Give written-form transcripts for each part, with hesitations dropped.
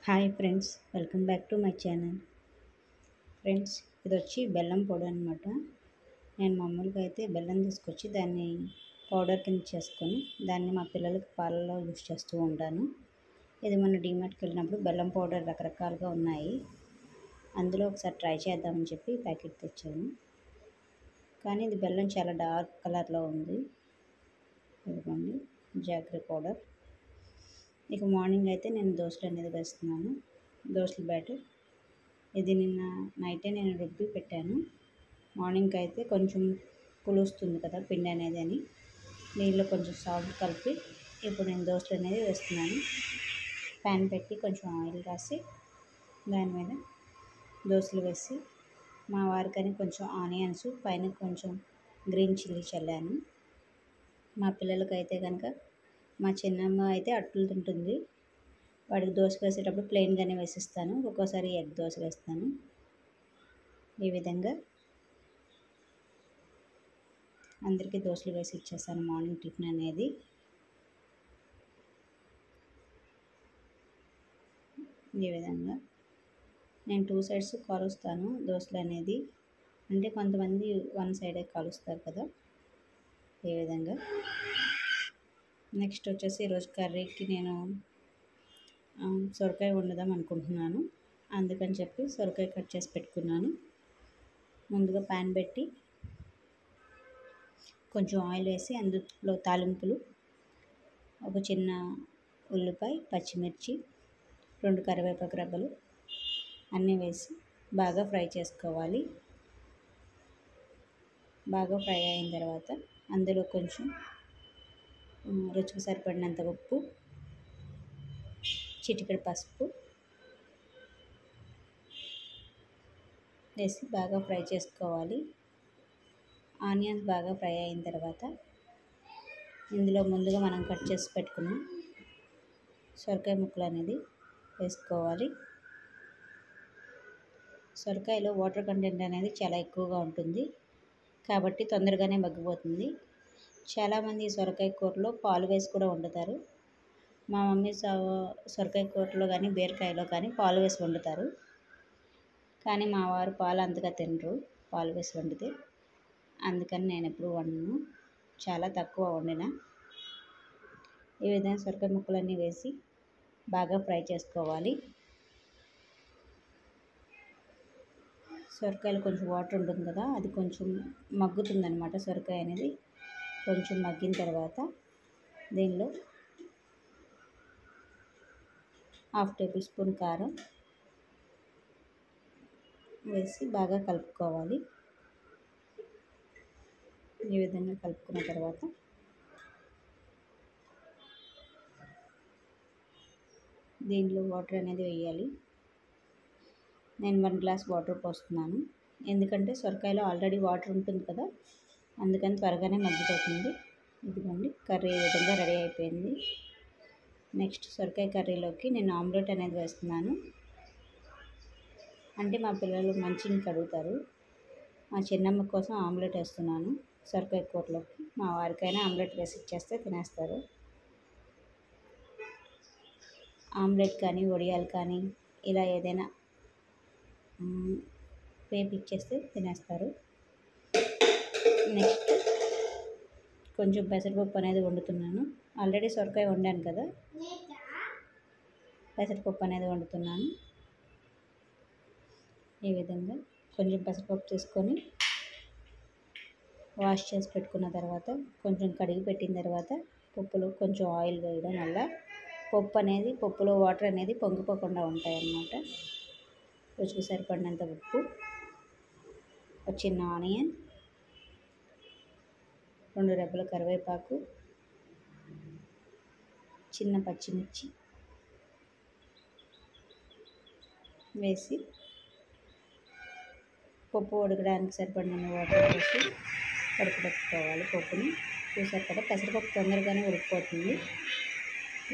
Hi friends, welcome back to my channel. Friends, ఇది వచ్చి బెల్లం పౌడర్ అనమాట. నేను మామూలుగా అయితే బెల్లం తీసుకొచ్చి దాన్ని పౌడర్ కింద చేసుకొని దాన్ని మా పిల్లలకి పాలలో యూస్ చేస్తూ ఉంటాను. ఇది మొన్న డీమార్ట్కి వెళ్ళినప్పుడు బెల్లం పౌడర్ రకరకాలుగా ఉన్నాయి. అందులో ఒకసారి ట్రై చేద్దామని చెప్పి ప్యాకెట్ తెచ్చాను. కానీ ఇది బెల్లం చాలా డార్క్ కలర్లో ఉంది. ఇదిగోండి జాగరీ పౌడర్. ఇక మార్నింగ్ అయితే నేను దోశలు అనేది వేస్తున్నాను. దోశల బ్యాటర్ ఇది నిన్న నైటే నేను రుబ్బి పెట్టాను. మార్నింగ్కి అయితే కొంచెం పులుస్తుంది కదా పిండి అనేది అని నీళ్ళు కొంచెం సాల్ట్ కలిపి ఇప్పుడు నేను దోశలు అనేది వేస్తున్నాను. ప్యాన్ పెట్టి కొంచెం ఆయిల్ రాసి దాని మీద దోశలు వేసి మా వారికని కొంచెం ఆనియన్స్ పైన కొంచెం గ్రీన్ చిల్లీ చల్లాను. మా పిల్లలకైతే కనుక మా చిన్నమ్మ అయితే అట్లు తింటుంది. వాడికి దోశ వేసేటప్పుడు ప్లెయిన్గానే వేసిస్తాను, ఒక్కోసారి ఎగ్ దోశ వేస్తాను. ఈ విధంగా అందరికీ దోశలు వేసి ఇచ్చేస్తాను మార్నింగ్ టిఫిన్ అనేది. ఈ విధంగా నేను 2 సైడ్స్ కాలుస్తాను దోశలు అనేది. అంటే కొంతమంది 1 సైడే కాలుస్తారు కదా, ఈ విధంగా. నెక్స్ట్ వచ్చేసి ఈరోజు కర్రీకి నేను సొరకాయ వండుదాం అనుకుంటున్నాను. అందుకని చెప్పి సొరకాయ కట్ చేసి పెట్టుకున్నాను. ముందుగా ప్యాన్ పెట్టి కొంచెం ఆయిల్ వేసి అందులో తాలింపులు ఒక చిన్న ఉల్లిపాయ, పచ్చిమిర్చి, 2 కరివేపాకు రెబ్బలు అన్నీ వేసి బాగా ఫ్రై చేసుకోవాలి. బాగా ఫ్రై అయిన తర్వాత అందులో కొంచెం రుచికి సరిపడినంత ఉప్పు, చిటికెడు పసుపు వేసి బాగా ఫ్రై చేసుకోవాలి. ఆనియన్స్ బాగా ఫ్రై అయిన తర్వాత ఇందులో ముందుగా మనం కట్ చేసి పెట్టుకున్న సొరకాయ ముక్కలు అనేది వేసుకోవాలి. సొరకాయలో వాటర్ కంటెంట్ అనేది చాలా ఎక్కువగా ఉంటుంది కాబట్టి తొందరగానే మగ్గిపోతుంది. చాలామంది సొరకాయ కూరలో పాలు వేసి కూడా వండుతారు. మా మమ్మీ సొరకాయ కూరలో కానీ బీరకాయలో కానీ పాలు వేసి వండుతారు. కానీ మా వారు పాలు అంతగా తినరు పాలు వేసి వండితే. అందుకని నేను ఎప్పుడు వండను, చాలా తక్కువ వండిన. ఈ విధంగా సొరకాయ ముక్కలన్నీ వేసి బాగా ఫ్రై చేసుకోవాలి. సొరకాయలు కొంచెం వాటర్ ఉంటుంది కదా, అది కొంచెం మగ్గుతుందన్నమాట. సొరకాయ అనేది కొంచెం మగ్గిన తర్వాత దీనిలో 1/2 టేబుల్ స్పూన్ కారం వేసి బాగా కలుపుకోవాలి. ఈ విధంగా కలుపుకున్న తర్వాత దీనిలో వాటర్ అనేది వేయాలి. నేను 1 గ్లాస్ వాటర్ పోస్తున్నాను. ఎందుకంటే సొరకాయలో ఆల్రెడీ వాటర్ ఉంటుంది కదా, అందుకని త్వరగానే మగ్గిపోతుంది. ఇదిగోండి కర్రీ ఈ విధంగా రెడీ అయిపోయింది. నెక్స్ట్ సొరకాయ కర్రీలోకి నేను ఆమ్లెట్ అనేది వేస్తున్నాను. అంటే మా పిల్లలు మంచినీళ్ళు అడుగుతారు. మా చిన్నమ్మ కోసం ఆమ్లెట్ వేస్తున్నాను సొరకాయ కూరలోకి. మా వారికైనా ఆమ్లెట్ వేసి ఇచ్చేస్తే తినేస్తారు. ఆమ్లెట్ కానీ వడియాలు కానీ ఇలా ఏదైనా వేపి ఇచ్చేస్తే తినేస్తారు. నెక్స్ట్ కొంచెం పెసరపప్పు అనేది వండుతున్నాను. ఆల్రెడీ సొరకాయ వండాను కదా, పెసరపప్పు అనేది వండుతున్నాను. ఈ విధంగా కొంచెం పెసరపప్పు తీసుకొని వాష్ చేసి పెట్టుకున్న తర్వాత కొంచెం కడిగి పెట్టిన తర్వాత పప్పులో కొంచెం ఆయిల్ వేయడం వల్ల పప్పులో వాటర్ అనేది పొంగిపోకుండా ఉంటాయన్నమాట. రుచికి సరిపడినంత ఉప్పు, ఒక చిన్న ఆనియన్, 2 రెబ్బల కరివేపాకు, చిన్న పచ్చిమిర్చి వేసి పప్పు ఉడకడానికి సరిపడిన వాటర్ వేసి ఉడకబెట్టుకోవాలి పప్పుని. చూసారు కదా, పెసరపప్పు తొందరగానే ఉడికిపోతుంది.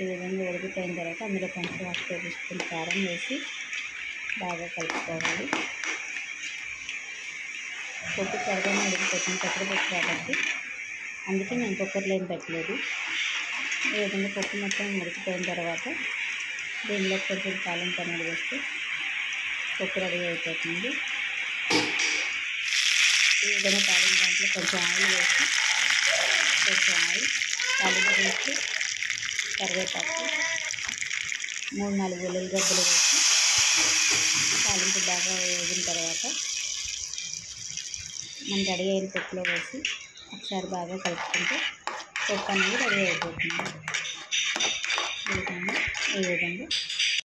ఈ విధంగా ఉడికిపోయిన తర్వాత అందులో కొంచెం 1 టేబుల్ స్పూన్ కారం వేసి బాగా కలుపుకోవాలి. పప్పు త్వరగానే ఉడికిపోతుంది పెసరపప్పు కాబట్టి, అందుకే నేను కుక్కర్లో ఏం పెట్టలేదు. ఈ విధంగా పప్పు మొత్తం ఉడికిపోయిన తర్వాత దీనిలో కొంచెం తాలింపు అనేది వేస్తే పప్పు రెడీ అయిపోతుంది. ఈ విధంగా తాలింపు దాంట్లో కొంచెం ఆయిల్ వేసి తాలింపు వేసి కరివేపాకు 3-4 వెల్లుల్లిగడ్డలు వేసి తాలింపు బాగా వేగిన తర్వాత మనం రెడీ అయిన పప్పులో వేసి ఒకసారి బాగా కలుపుకుంటే పప్పు అనేది రెడీ అయిపోతుంది. ఈ విధంగా